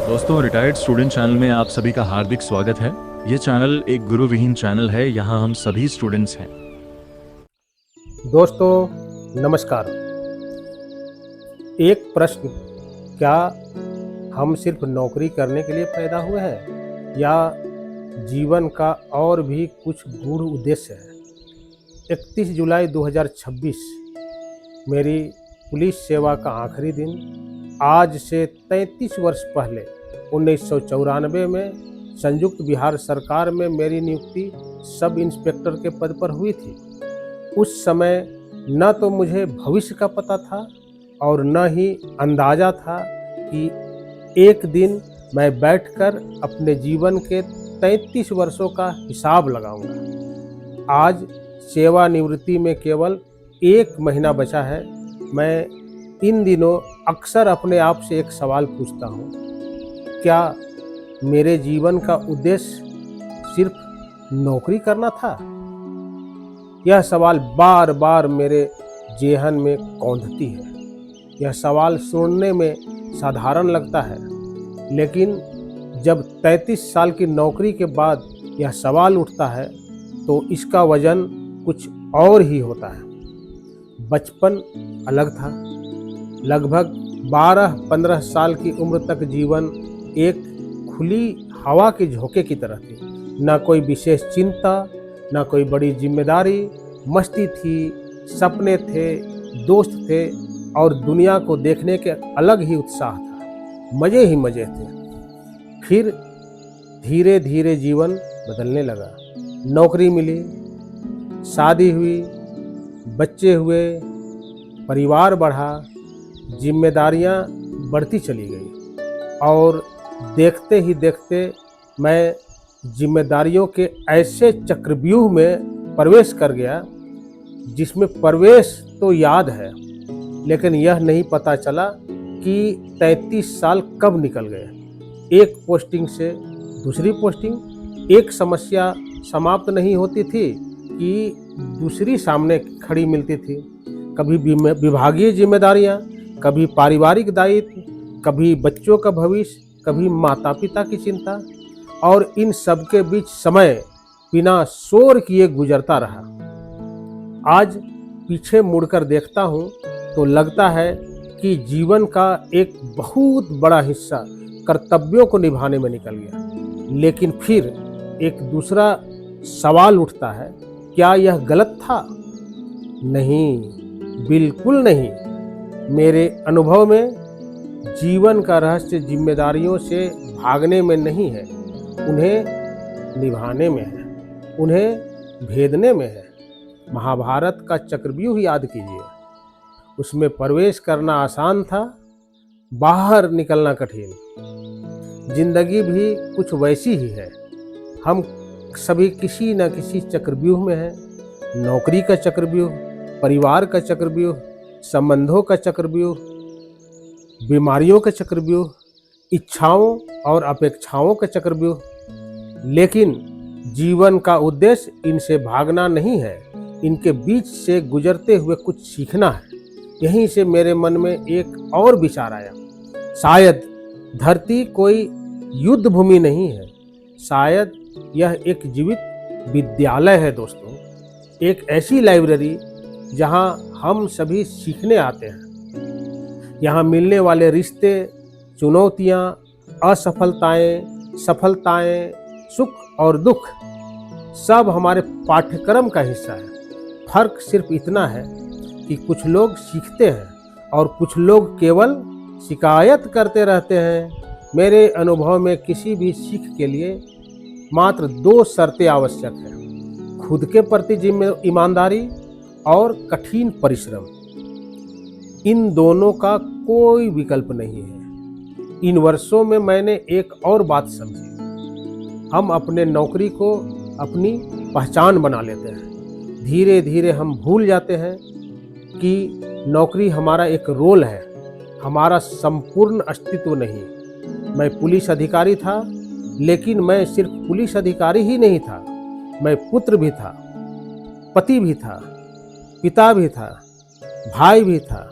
दोस्तों, retired student channel में आप सभी का हार्दिक स्वागत है। ये चैनल एक गुरु विहीन चैनल है। यहाँ हम सभी स्टूडेंट्स हैं। दोस्तों नमस्कार। एक प्रश्न, क्या हम सिर्फ नौकरी करने के लिए पैदा हुए हैं या जीवन का और भी कुछ गूढ़ उद्देश्य है? 31 जुलाई 2026 मेरी पुलिस सेवा का आखिरी दिन। आज से 33 वर्ष पहले 1994 में संयुक्त बिहार सरकार में मेरी नियुक्ति सब इंस्पेक्टर के पद पर हुई थी। उस समय न तो मुझे भविष्य का पता था और न ही अंदाजा था कि एक दिन मैं बैठकर अपने जीवन के 33 वर्षों का हिसाब लगाऊंगा। आज सेवानिवृत्ति में केवल 1 महीना बचा है। मैं इन दिनों अक्सर अपने आप से एक सवाल पूछता हूँ, क्या मेरे जीवन का उद्देश्य सिर्फ नौकरी करना था? यह सवाल बार बार मेरे जेहन में कौंधती है। यह सवाल सुनने में साधारण लगता है, लेकिन जब 33 साल की नौकरी के बाद यह सवाल उठता है तो इसका वजन कुछ और ही होता है। बचपन अलग था। लगभग 12-15 साल की उम्र तक जीवन एक खुली हवा के झोंके की तरह थी। न कोई विशेष चिंता, न कोई बड़ी जिम्मेदारी। मस्ती थी, सपने थे, दोस्त थे और दुनिया को देखने के अलग ही उत्साह था। मज़े ही मज़े थे। फिर धीरे धीरे जीवन बदलने लगा। नौकरी मिली, शादी हुई, बच्चे हुए, परिवार बढ़ा, जिम्मेदारियां बढ़ती चली गई और देखते ही देखते मैं जिम्मेदारियों के ऐसे चक्रव्यूह में प्रवेश कर गया जिसमें प्रवेश तो याद है, लेकिन यह नहीं पता चला कि 33 साल कब निकल गए। एक पोस्टिंग से दूसरी पोस्टिंग, एक समस्या समाप्त नहीं होती थी कि दूसरी सामने खड़ी मिलती थी। कभी विभागीय जिम्मेदारियां, कभी पारिवारिक दायित्व, कभी बच्चों का भविष्य, कभी माता पिता की चिंता, और इन सब के बीच समय बिना शोर किए गुजरता रहा। आज पीछे मुड़कर देखता हूँ तो लगता है कि जीवन का एक बहुत बड़ा हिस्सा कर्तव्यों को निभाने में निकल गया। लेकिन फिर एक दूसरा सवाल उठता है, क्या यह गलत था? नहीं, बिल्कुल नहीं। मेरे अनुभव में जीवन का रहस्य जिम्मेदारियों से भागने में नहीं है, उन्हें निभाने में है, उन्हें भेदने में है। महाभारत का चक्रव्यूह याद कीजिए। उसमें प्रवेश करना आसान था, बाहर निकलना कठिन। जिंदगी भी कुछ वैसी ही है। हम सभी किसी न किसी चक्रव्यूह में हैं। नौकरी का चक्रव्यूह, परिवार का चक्रव्यूह, संबंधों का चक्रव्यूह, बीमारियों का चक्रव्यूह, इच्छाओं और अपेक्षाओं का चक्रव्यूह। लेकिन जीवन का उद्देश्य इनसे भागना नहीं है, इनके बीच से गुजरते हुए कुछ सीखना है। यहीं से मेरे मन में एक और विचार आया। शायद धरती कोई युद्ध भूमि नहीं है, शायद यह एक जीवित विद्यालय है दोस्तों। एक ऐसी लाइब्रेरी जहां हम सभी सीखने आते हैं। यहाँ मिलने वाले रिश्ते, चुनौतियाँ, असफलताएं, सफलताएं, सुख और दुख सब हमारे पाठ्यक्रम का हिस्सा है। फर्क सिर्फ इतना है कि कुछ लोग सीखते हैं और कुछ लोग केवल शिकायत करते रहते हैं। मेरे अनुभव में किसी भी सीख के लिए मात्र 2 शर्तें आवश्यक हैं: खुद के प्रति ईमानदारी और कठिन परिश्रम। इन दोनों का कोई विकल्प नहीं है। इन वर्षों में मैंने एक और बात समझी। हम अपने नौकरी को अपनी पहचान बना लेते हैं। धीरे धीरे हम भूल जाते हैं कि नौकरी हमारा एक रोल है, हमारा संपूर्ण अस्तित्व नहीं। मैं पुलिस अधिकारी था, लेकिन मैं सिर्फ पुलिस अधिकारी ही नहीं था। मैं पुत्र भी था, पति भी था, पिता भी था, भाई भी था,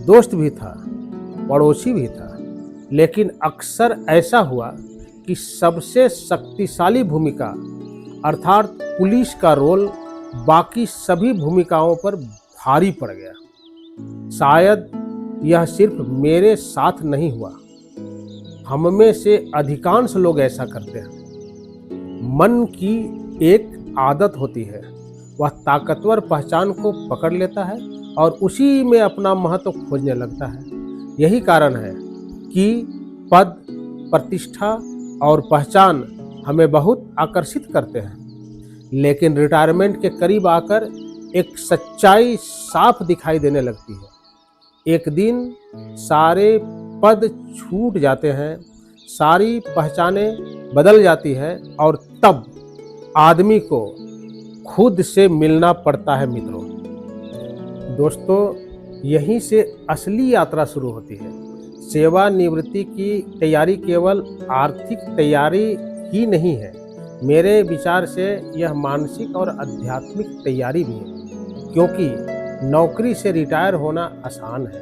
दोस्त भी था, पड़ोसी भी था। लेकिन अक्सर ऐसा हुआ कि सबसे शक्तिशाली भूमिका अर्थात पुलिस का रोल बाकी सभी भूमिकाओं पर भारी पड़ गया। शायद यह सिर्फ मेरे साथ नहीं हुआ, हम में से अधिकांश लोग ऐसा करते हैं। मन की एक आदत होती है, वह ताकतवर पहचान को पकड़ लेता है और उसी में अपना महत्व खोजने लगता है। यही कारण है कि पद, प्रतिष्ठा और पहचान हमें बहुत आकर्षित करते हैं, लेकिन रिटायरमेंट के करीब आकर एक सच्चाई साफ दिखाई देने लगती है। एक दिन सारे पद छूट जाते हैं, सारी पहचानें बदल जाती है और तब आदमी को खुद से मिलना पड़ता है। मित्रों, दोस्तों, यहीं से असली यात्रा शुरू होती है। सेवानिवृत्ति की तैयारी केवल आर्थिक तैयारी ही नहीं है, मेरे विचार से यह मानसिक और आध्यात्मिक तैयारी भी है। क्योंकि नौकरी से रिटायर होना आसान है,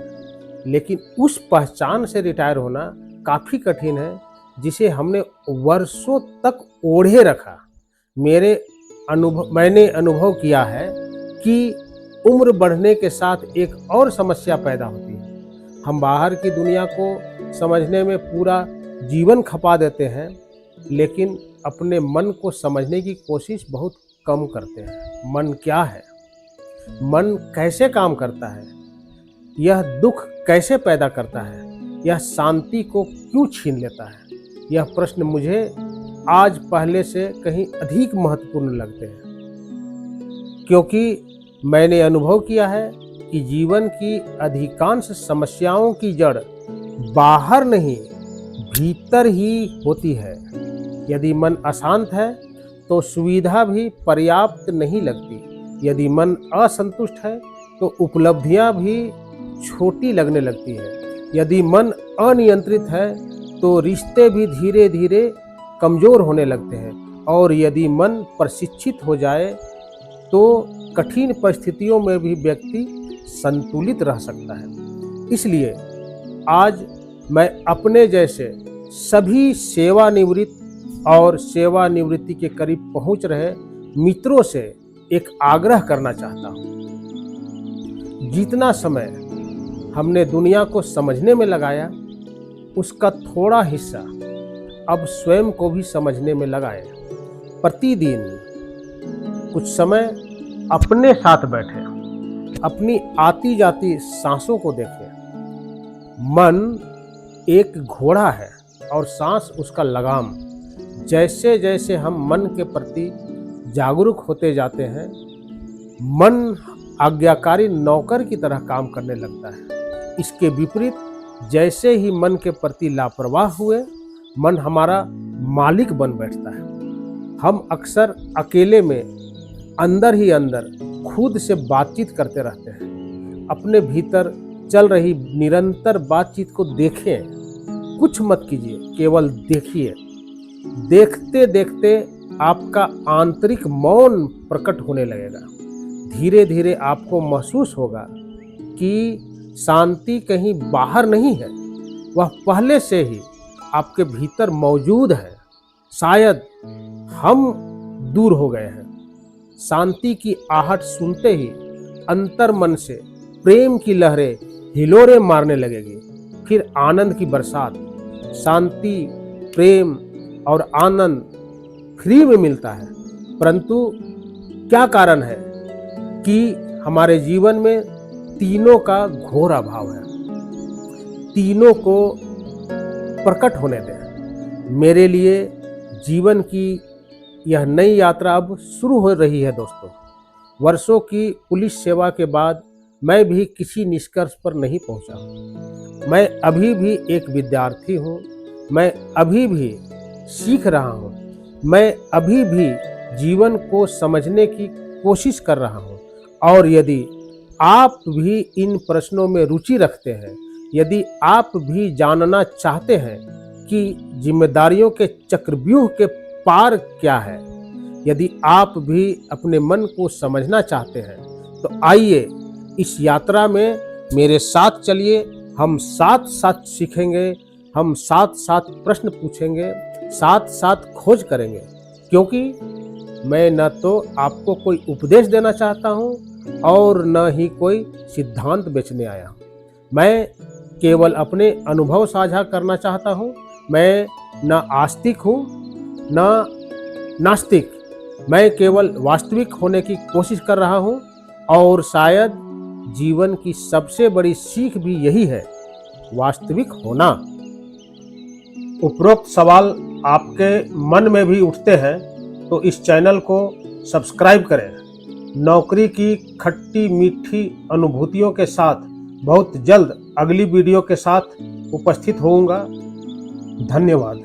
लेकिन उस पहचान से रिटायर होना काफ़ी कठिन है जिसे हमने वर्षों तक ओढ़े रखा। मैंने अनुभव किया है कि उम्र बढ़ने के साथ एक और समस्या पैदा होती है। हम बाहर की दुनिया को समझने में पूरा जीवन खपा देते हैं, लेकिन अपने मन को समझने की कोशिश बहुत कम करते हैं। मन क्या है? मन कैसे काम करता है? यह दुख कैसे पैदा करता है? यह शांति को क्यों छीन लेता है? यह प्रश्न मुझे आज पहले से कहीं अधिक महत्वपूर्ण लगते हैं, क्योंकि मैंने अनुभव किया है कि जीवन की अधिकांश समस्याओं की जड़ बाहर नहीं, भीतर ही होती है। यदि मन अशांत है तो सुविधा भी पर्याप्त नहीं लगती। यदि मन असंतुष्ट है तो उपलब्धियां भी छोटी लगने लगती है। यदि मन अनियंत्रित है तो रिश्ते भी धीरे धीरे कमजोर होने लगते हैं, और यदि मन प्रशिक्षित हो जाए तो कठिन परिस्थितियों में भी व्यक्ति संतुलित रह सकता है। इसलिए आज मैं अपने जैसे सभी सेवानिवृत्त और सेवानिवृत्ति के करीब पहुंच रहे मित्रों से एक आग्रह करना चाहता हूं। जितना समय हमने दुनिया को समझने में लगाया, उसका थोड़ा हिस्सा अब स्वयं को भी समझने में लगाएं। प्रतिदिन कुछ समय अपने साथ बैठे, अपनी आती जाती सांसों को देखें। मन एक घोड़ा है और सांस उसका लगाम। जैसे जैसे हम मन के प्रति जागरूक होते जाते हैं, मन आज्ञाकारी नौकर की तरह काम करने लगता है। इसके विपरीत जैसे ही मन के प्रति लापरवाह हुए, मन हमारा मालिक बन बैठता है। हम अक्सर अकेले में अंदर ही अंदर खुद से बातचीत करते रहते हैं। अपने भीतर चल रही निरंतर बातचीत को देखें, कुछ मत कीजिए, केवल देखिए। देखते देखते आपका आंतरिक मौन प्रकट होने लगेगा। धीरे धीरे आपको महसूस होगा कि शांति कहीं बाहर नहीं है, वह पहले से ही आपके भीतर मौजूद है। शायद हम दूर हो गए हैं। शांति की आहट सुनते ही अंतर मन से प्रेम की लहरें हिलोरे मारने लगेगी। फिर आनंद की बरसात। शांति, प्रेम और आनंद फ्री में मिलता है, परंतु क्या कारण है कि हमारे जीवन में तीनों का घोर अभाव है। तीनों को प्रकट होने दें। मेरे लिए जीवन की यह नई यात्रा अब शुरू हो रही है। दोस्तों, वर्षों की पुलिस सेवा के बाद मैं भी किसी निष्कर्ष पर नहीं पहुंचा। मैं अभी भी एक विद्यार्थी हूं। मैं अभी भी सीख रहा हूं। मैं अभी भी जीवन को समझने की कोशिश कर रहा हूं। और यदि आप भी इन प्रश्नों में रुचि रखते हैं, यदि आप भी जानना चाहते हैं कि जिम्मेदारियों के चक्रव्यूह के पार क्या है, यदि आप भी अपने मन को समझना चाहते हैं, तो आइए इस यात्रा में मेरे साथ चलिए। हम साथ साथ सीखेंगे, हम साथ साथ प्रश्न पूछेंगे, साथ साथ खोज करेंगे, क्योंकि मैं न तो आपको कोई उपदेश देना चाहता हूँ और न ही कोई सिद्धांत बेचने आया हूँ। मैं केवल अपने अनुभव साझा करना चाहता हूँ। मैं न आस्तिक हूँ न नास्तिक, मैं केवल वास्तविक होने की कोशिश कर रहा हूँ और शायद जीवन की सबसे बड़ी सीख भी यही है, वास्तविक होना। उपरोक्त सवाल आपके मन में भी उठते हैं तो इस चैनल को सब्सक्राइब करें। नौकरी की खट्टी मीठी अनुभूतियों के साथ बहुत जल्द अगली वीडियो के साथ उपस्थित होऊंगा। धन्यवाद।